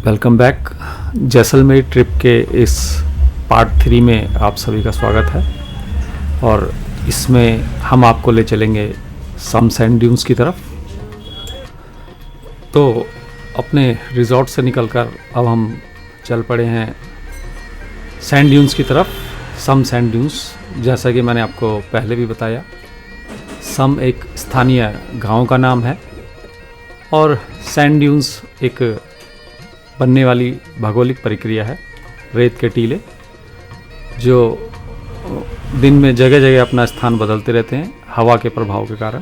Welcome back. Jaisalmer trip के इस part 3 में आप सभी का स्वागत है और इसमें हम आपको ले चलेंगे सम सैंड ड्यून्स की तरफ। तो अपने रिजॉर्ट से निकलकर अब हम चल पड़े हैं सैंड ड्यून्स की तरफ। सम सैंड ड्यून्स, जैसा कि मैंने आपको पहले भी बताया, सम एक स्थानीय गांव का नाम है और सैंड ड्यून्स एक बनने वाली भौगोलिक प्रक्रिया है। रेत के टीले जो दिन में जगह जगह अपना स्थान बदलते रहते हैं हवा के प्रभाव के कारण।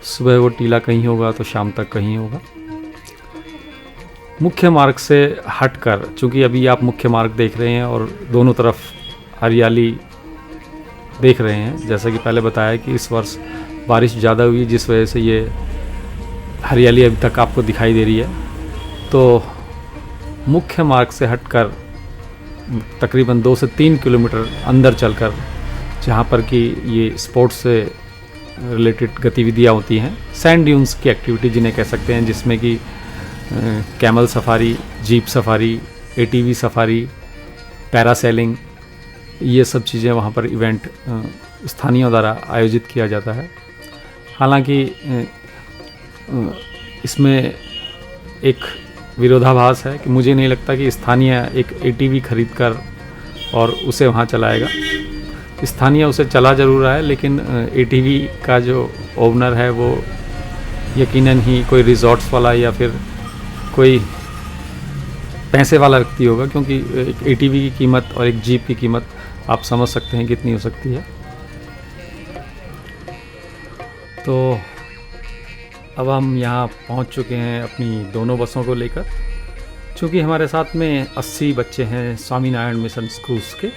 सुबह वो टीला कहीं होगा तो शाम तक कहीं होगा। मुख्य मार्ग से हटकर, चूँकि अभी आप मुख्य मार्ग देख रहे हैं और दोनों तरफ हरियाली देख रहे हैं, जैसा कि पहले बताया कि इस वर्ष बारिश ज़्यादा हुई जिस वजह से ये हरियाली अभी तक आपको दिखाई दे रही है। तो मुख्य मार्ग से हटकर तकरीबन 2 से 3 किलोमीटर अंदर चलकर, जहाँ पर कि ये स्पोर्ट्स से रिलेटेड गतिविधियाँ होती हैं, सैंड ड्यून्स की एक्टिविटी जिन्हें कह सकते हैं, जिसमें कि camel safari, jeep safari, ATV safari, parasailing, ये सब चीज़ें वहाँ पर इवेंट स्थानीयों द्वारा आयोजित किया जाता है। हालांकि इसमें एक विरोधाभास है कि मुझे नहीं लगता कि स्थानीय एक एटीवी खरीद कर और उसे वहाँ चलाएगा। स्थानीय उसे चला ज़रूर रहा है, लेकिन एटीवी का जो ओनर है वो यकीनन ही कोई रिजॉर्ट्स वाला या फिर कोई पैसे वाला व्यक्ति होगा, क्योंकि एक एटीवी की कीमत और एक जीप की कीमत आप समझ सकते हैं कितनी हो सकती है। तो अब हम यहाँ पहुँच चुके हैं अपनी दोनों बसों को लेकर। चूँकि हमारे साथ में 80 बच्चे हैं स्वामीनारायण मिशन क्रूज़ के,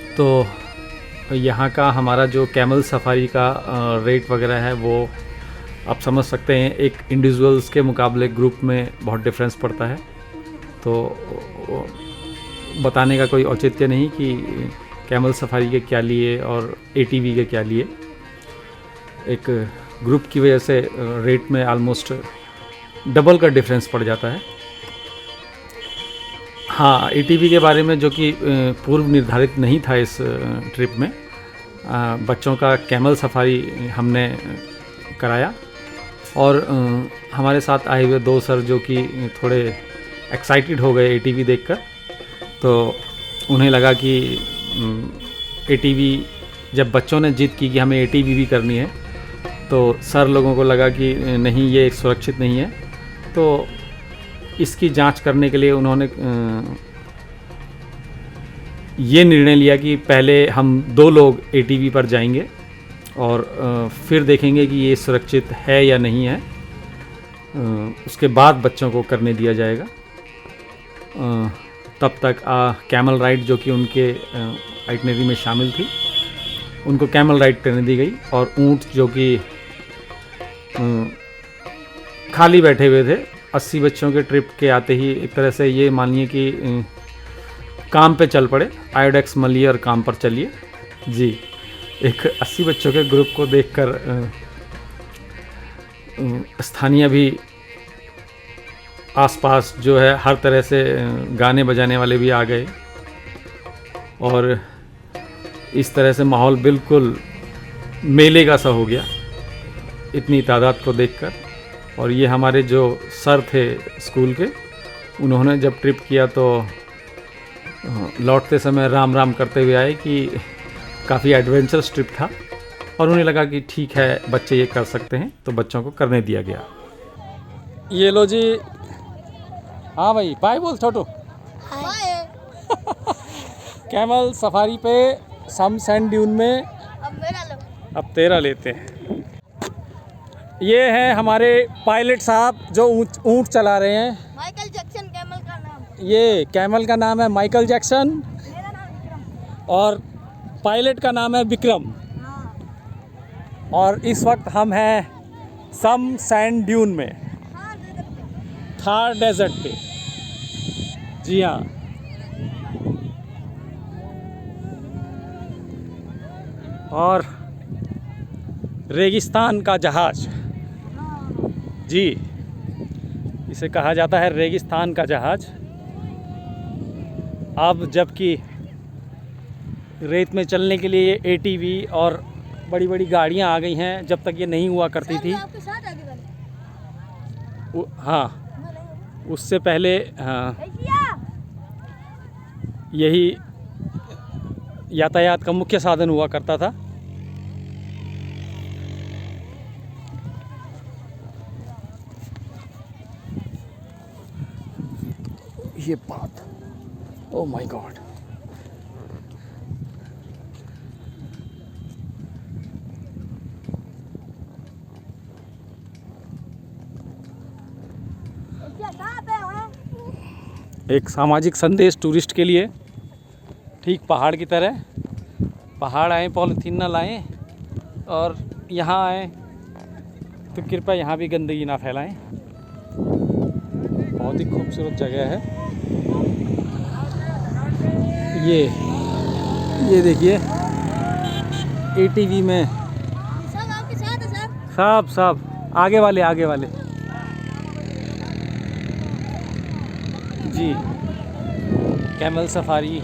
तो यहाँ का हमारा जो कैमल सफारी का रेट वगैरह है वो आप समझ सकते हैं, एक इंडिविजुअल्स के मुकाबले ग्रुप में बहुत डिफरेंस पड़ता है। तो बताने का कोई औचित्य नहीं कि कैमल सफारी के क्या लिए और एटीवी के क्या लिए। एक ग्रुप की वजह से रेट में ऑलमोस्ट डबल का डिफरेंस पड़ जाता है। हाँ, एटीवी के बारे में, जो कि पूर्व निर्धारित नहीं था इस ट्रिप में, बच्चों का कैमल सफारी हमने कराया और हमारे साथ आए हुए 2 सर जो कि थोड़े एक्साइटेड हो गए एटीवी देखकर। तो उन्हें लगा कि एटीवी, जब बच्चों ने जिद की कि हमें एटीवी भी करनी है, तो सर लोगों को लगा कि नहीं, ये सुरक्षित नहीं है। तो इसकी जांच करने के लिए उन्होंने ये निर्णय लिया कि पहले हम 2 लोग एटीवी पर जाएंगे और फिर देखेंगे कि ये सुरक्षित है या नहीं है। उसके बाद बच्चों को करने दिया जाएगा। तब तक कैमल राइड, जो कि उनके आइटनरी में शामिल थी, उनको कैमल राइड करने दी गई और ऊँट जो कि खाली बैठे हुए थे। 80 बच्चों के ट्रिप के आते ही एक तरह से ये मानिए कि काम पे चल पड़े। आयोडेक्स मलिए और काम पर चलिए जी। एक 80 बच्चों के ग्रुप को देखकर स्थानीय भी आसपास जो है हर तरह से गाने बजाने वाले भी आ गए और इस तरह से माहौल बिल्कुल मेले का सा हो गया इतनी तादाद को देखकर। और ये हमारे जो सर थे स्कूल के, उन्होंने जब ट्रिप किया तो लौटते समय राम राम करते हुए आए कि काफ़ी एडवेंचरस ट्रिप था और उन्हें लगा कि ठीक है, बच्चे ये कर सकते हैं, तो बच्चों को करने दिया गया। ये लो जी। हाँ भाई, बाय बोल छोटू। कैमल सफारी पे सम सैंड ड्यून में अब तेरा लेते हैं। ये हैं हमारे पायलट साहब जो ऊँट चला रहे हैं। माइकल जैक्सन कैमल का नाम। ये कैमल का नाम है माइकल जैक्सन। मेरा नाम विक्रम। और पायलट का नाम है विक्रम। हाँ। और इस वक्त हम हैं सम सैंड ड्यून में, थार डेजर्ट पे। जी हाँ, और रेगिस्तान का जहाज जी। इसे कहा जाता है रेगिस्तान का जहाज़। अब जबकि रेत में चलने के लिए ये ATV और बड़ी बड़ी गाड़ियाँ आ गई हैं, जब तक ये नहीं हुआ करती थी। आपके साथ आगे वाले हाँ, उससे पहले हाँ, भैया यही यातायात का मुख्य साधन हुआ करता था। ये बात, ओह माय गॉड। भैया कहाँ पे हो? एक सामाजिक संदेश टूरिस्ट के लिए, ठीक पहाड़ की तरह। पहाड़ आए, पॉलीथीन ना लाएं, और यहाँ आए तो कृपया यहाँ भी गंदगी ना फैलाएं। बहुत ही खूबसूरत जगह है ये देखिए ATV में सब आपके साथ है सर? सब आगे वाले जी, कैमल सफारी,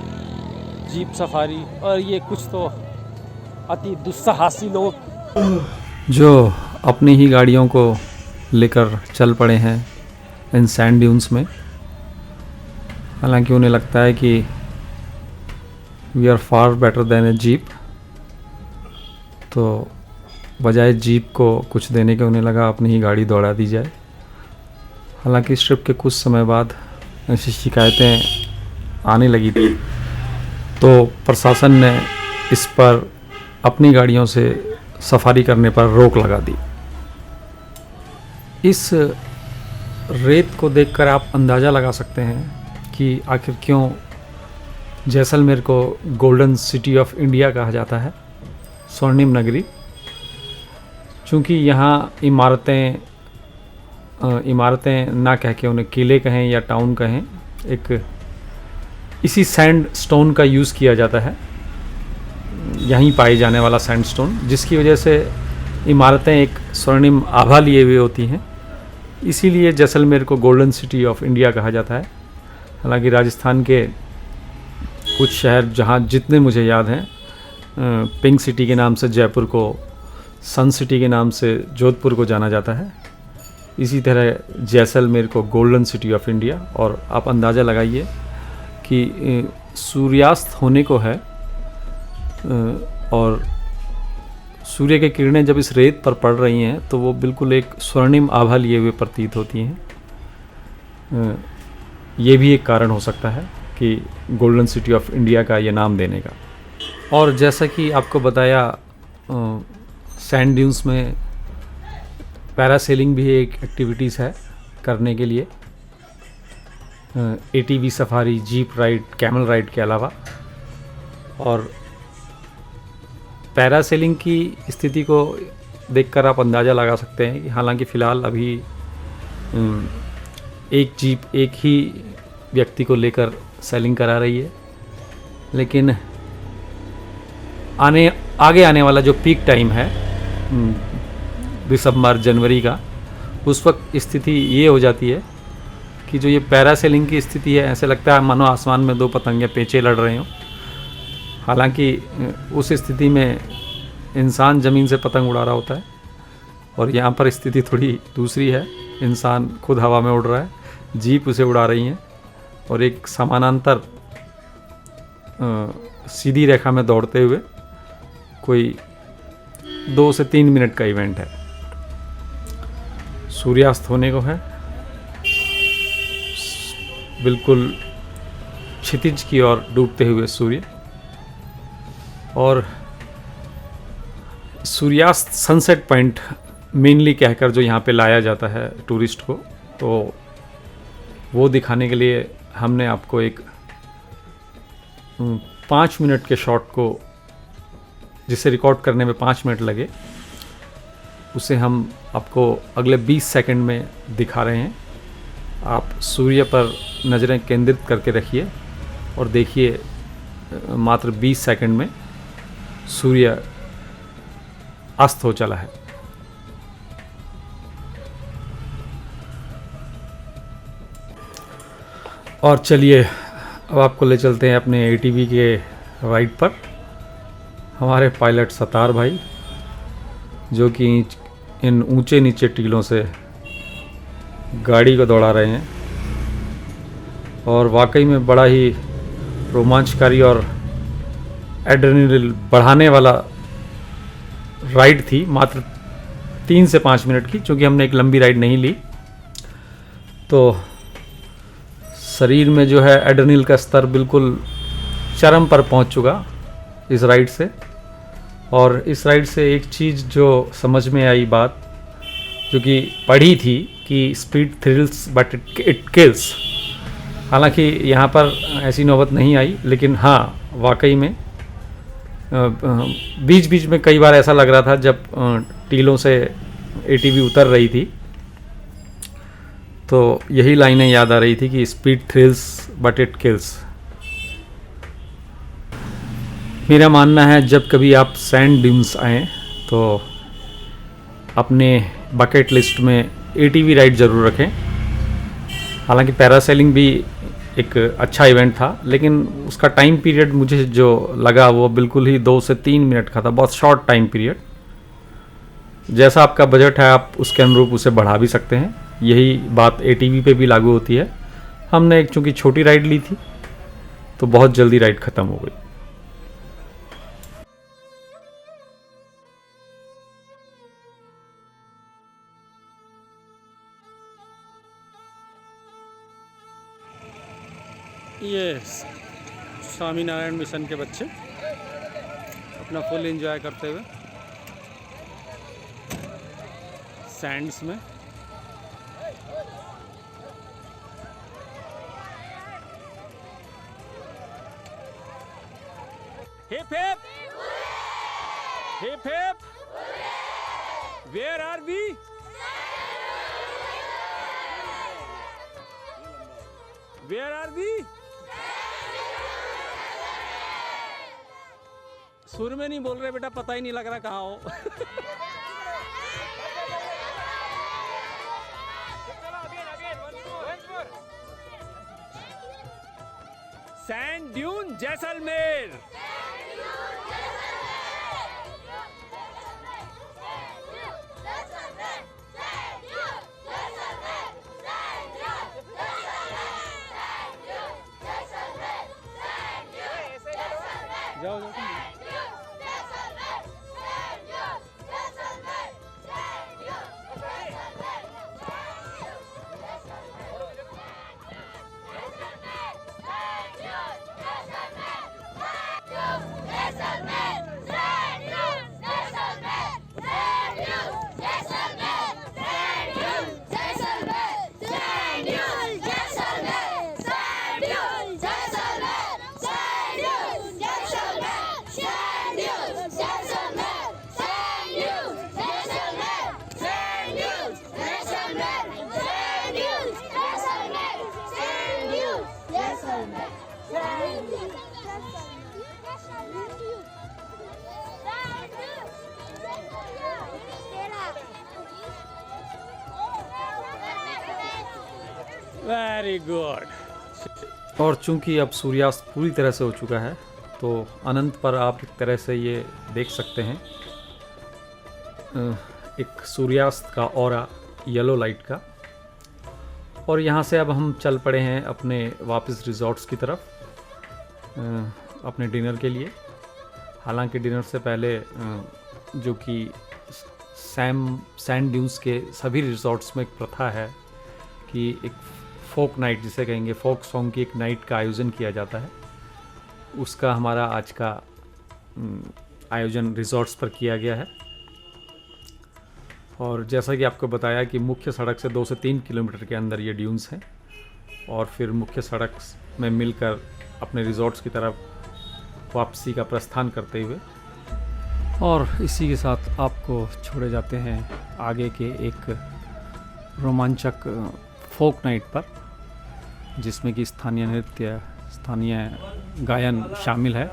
जीप सफारी, और ये कुछ तो अति दुस्साहसी लोग जो अपनी ही गाड़ियों को लेकर चल पड़े हैं इन सैंड ड्यून्स में। हालांकि उन्हें लगता है कि we are far better than a jeep, तो बजाय जीप को कुछ देने के उन्हें लगा अपनी ही गाड़ी दौड़ा दी जाए। हालांकि इस ट्रिप के कुछ समय बाद ऐसी शिकायतें आने लगी थी, तो प्रशासन ने इस पर अपनी गाड़ियों से सफारी करने पर रोक लगा दी। इस रेत को देखकर आप अंदाज़ा लगा सकते हैं कि आखिर क्यों जैसलमेर को गोल्डन सिटी ऑफ इंडिया कहा जाता है, स्वर्णिम नगरी। चूँकि यहाँ इमारतें ना कह के उन्हें किले कहें या टाउन कहें, एक इसी सैंड स्टोन का यूज़ किया जाता है, यहीं पाए जाने वाला सैंड स्टोन, जिसकी वजह से इमारतें एक स्वर्णिम आभा लिए हुए होती हैं। इसीलिए जैसलमेर को गोल्डन सिटी ऑफ इंडिया कहा जाता है। हालांकि राजस्थान के कुछ शहर, जहाँ जितने मुझे याद हैं, पिंक सिटी के नाम से जयपुर को, सन सिटी के नाम से जोधपुर को जाना जाता है, इसी तरह जैसलमेर को गोल्डन सिटी ऑफ इंडिया। और आप अंदाज़ा लगाइए कि सूर्यास्त होने को है, और सूर्य की किरणें जब इस रेत पर पड़ रही हैं तो वो बिल्कुल एक स्वर्णिम आभा लिए हुए प्रतीत होती हैं। ये भी एक कारण हो सकता है कि गोल्डन सिटी ऑफ इंडिया का ये नाम देने का। और जैसा कि आपको बताया, सैंड ड्यून्स में पैरासेलिंग भी एक एक्टिविटीज़ है करने के लिए, ATV safari, jeep ride, camel ride के अलावा। और पैरासेलिंग की स्थिति को देखकर आप अंदाज़ा लगा सकते हैं कि हालांकि फ़िलहाल अभी एक जीप एक ही व्यक्ति को लेकर सेलिंग करा रही है, लेकिन आगे आने वाला जो पीक टाइम है दिसंबर जनवरी का, उस वक्त स्थिति ये हो जाती है कि जो ये पैरासेलिंग की स्थिति है, ऐसे लगता है मानो आसमान में दो पतंगे पेंचे लड़ रहे हों। हालांकि उस स्थिति में इंसान ज़मीन से पतंग उड़ा रहा होता है, और यहाँ पर स्थिति थोड़ी दूसरी है। इंसान खुद हवा में उड़ रहा है, जीप उसे उड़ा रही हैं, और एक समानांतर सीधी रेखा में दौड़ते हुए कोई 2 से 3 मिनट का इवेंट है। सूर्यास्त होने को है, बिल्कुल क्षितिज की ओर डूबते हुए सूर्य। और सूर्यास्त सनसेट पॉइंट मेनली कहकर जो यहाँ पे लाया जाता है टूरिस्ट को, तो वो दिखाने के लिए हमने आपको एक 5 मिनट के शॉट को, जिसे रिकॉर्ड करने में 5 मिनट लगे, उसे हम आपको अगले 20 सेकंड में दिखा रहे हैं। आप सूर्य पर नज़रें केंद्रित करके रखिए और देखिए, मात्र 20 सेकंड में सूर्य अस्त हो चला है। और चलिए अब आपको ले चलते हैं अपने एटीवी के राइड पर। हमारे पायलट सतार भाई जो कि इन ऊंचे नीचे टीलों से गाड़ी को दौड़ा रहे हैं और वाकई में बड़ा ही रोमांचकारी और एड्रेनलिन बढ़ाने वाला राइड थी। मात्र 3 से 5 मिनट की, क्योंकि हमने एक लंबी राइड नहीं ली। तो शरीर में जो है एड्रेनलिन का स्तर बिल्कुल चरम पर पहुंच चुका इस राइड से। और इस राइड से एक चीज़ जो समझ में आई बात, जो कि पढ़ी थी कि speed thrills but it kills. हालांकि यहाँ पर ऐसी नौबत नहीं आई, लेकिन हाँ वाकई में बीच बीच में कई बार ऐसा लग रहा था जब टीलों से एटीवी उतर रही थी तो यही लाइनें याद आ रही थी कि speed thrills but it kills. मेरा मानना है जब कभी आप सैंड ड्यून्स आएँ तो अपने बकेट लिस्ट में एटीवी राइड ज़रूर रखें। हालांकि पैरासेलिंग भी एक अच्छा इवेंट था, लेकिन उसका टाइम पीरियड मुझे जो लगा वो बिल्कुल ही 2 से 3 मिनट का था, बहुत शॉर्ट टाइम पीरियड। जैसा आपका बजट है आप उसके अनुरूप उसे बढ़ा भी सकते हैं। यही बात एटीवी पे भी लागू होती है। हमने एक चूँकि छोटी राइड ली थी तो बहुत जल्दी राइड ख़त्म हो गई। ये स्वामीनारायण मिशन के बच्चे अपना फुल एंजॉय करते हुए सैंड्स में। Hip hip hip hip, where are we? Where are we? सुर में नहीं बोल रहे बेटा, पता ही नहीं लग रहा कहाँ हो। Sand dune Jaisalmer. जाओ जाओ। Very good. और चूंकि अब सूर्यास्त पूरी तरह से हो चुका है तो अनंत पर आप एक तरह से ये देख सकते हैं एक सूर्यास्त का ऑरा येलो लाइट का। और यहाँ से अब हम चल पड़े हैं अपने वापस रिजॉर्ट्स की तरफ अपने डिनर के लिए। हालांकि डिनर से पहले जो कि सैंड ड्यून्स के सभी रिजॉर्ट्स में एक प्रथा है कि एक फोक नाइट, जिसे कहेंगे फोक सॉन्ग की एक नाइट का आयोजन किया जाता है। उसका हमारा आज का आयोजन रिजॉर्ट्स पर किया गया है। और जैसा कि आपको बताया कि मुख्य सड़क से 2 से 3 किलोमीटर के अंदर ये ड्यून्स हैं और फिर मुख्य सड़क में मिलकर अपने रिजॉर्ट्स की तरफ वापसी का प्रस्थान करते हुए। और इसी के साथ आपको छोड़े जाते हैं आगे के एक रोमांचक फोक नाइट पर, जिसमें कि स्थानीय नृत्य, स्थानीय गायन शामिल है।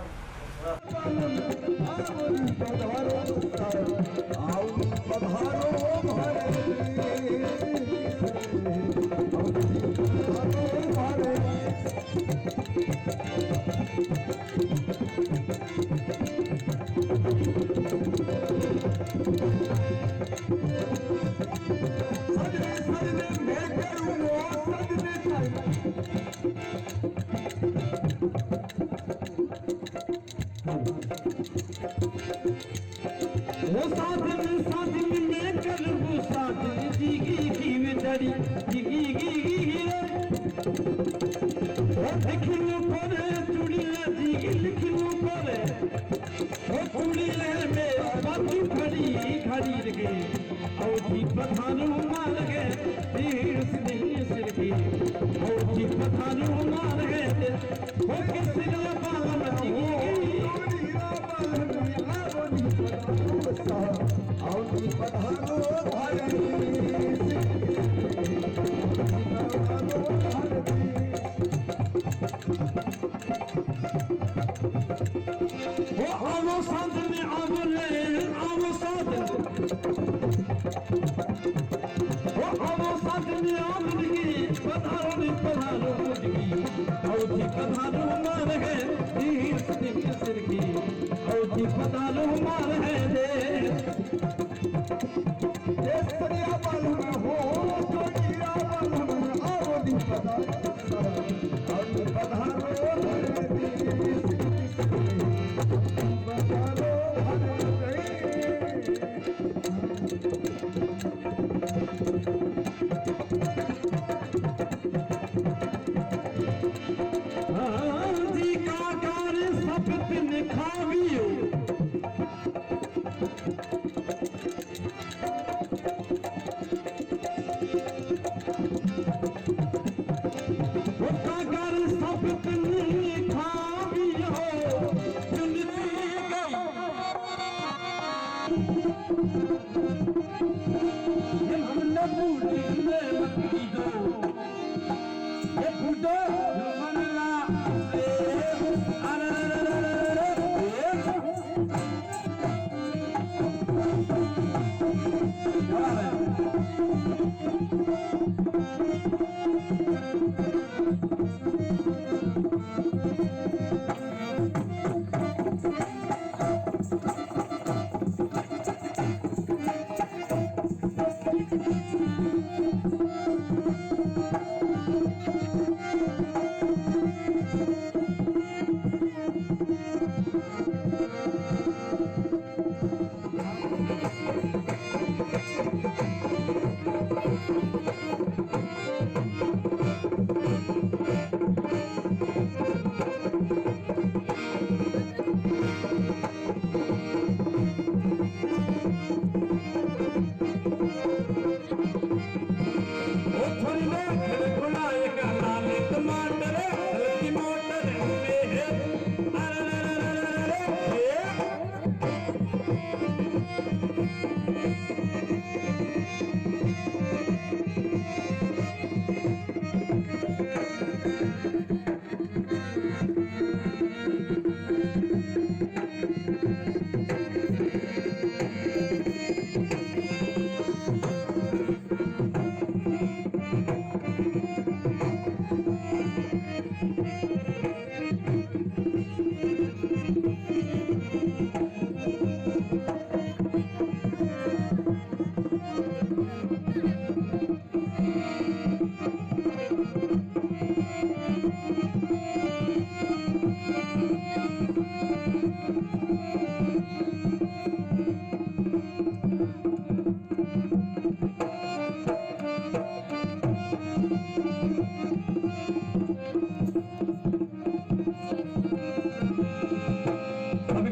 करूं वो सजने वो साजन मैं करूं साजन जीगी की विदरी जीगी ओ लिखियो करे चुड़िया जीगी लिखियो करे ओ चुड़िया मेरा बाकी खड़ी रगे और जी पठानू मार गए तीर सिर की और जी पठानू मार गए वो किसी ने बाल मची और जी पठानू भाई वो आवो साधन आवो साधन वो आवो साधन आमदगी पधारो मुझगी औजी पधारो मार है तीर सिर की औजी पधारो मार है देश परिया बालू हो जोड़िया बालू आओ दी पधारो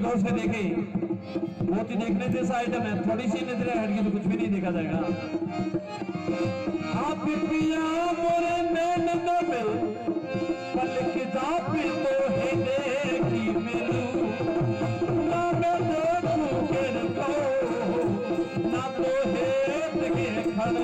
गौर से देखें, मोती देखने जैसा आइटम है, थोड़ी सी नजरें हटगी तो कुछ भी नहीं देखा जाएगा। आप पिया मोरे नैन में पलक जाप तो है देखी मिलू ना मैं देखूं के को ना तो है के खड़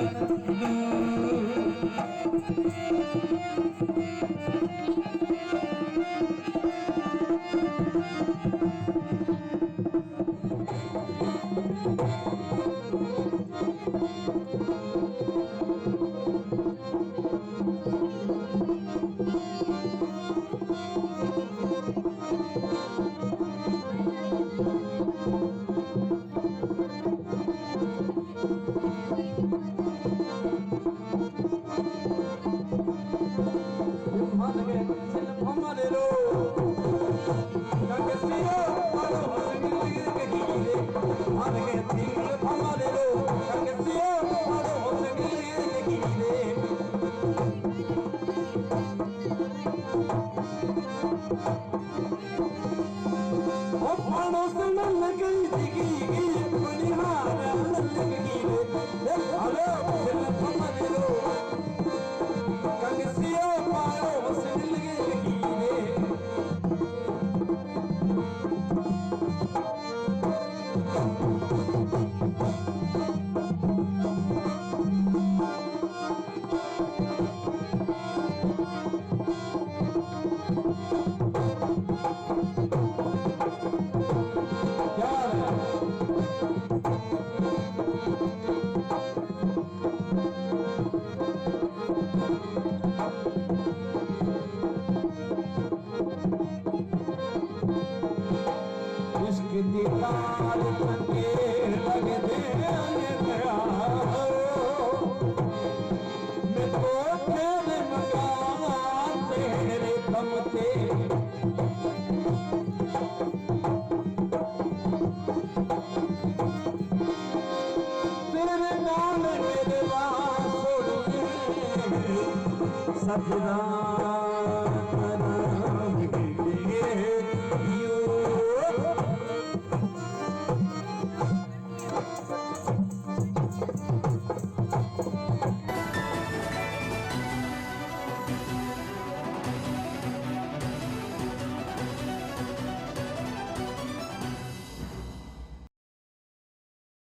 इश्क दीदार चंगे लगदे दया मैं तो तेरे मकान तेरे दम ते तेरे नाल मेरे वास सजना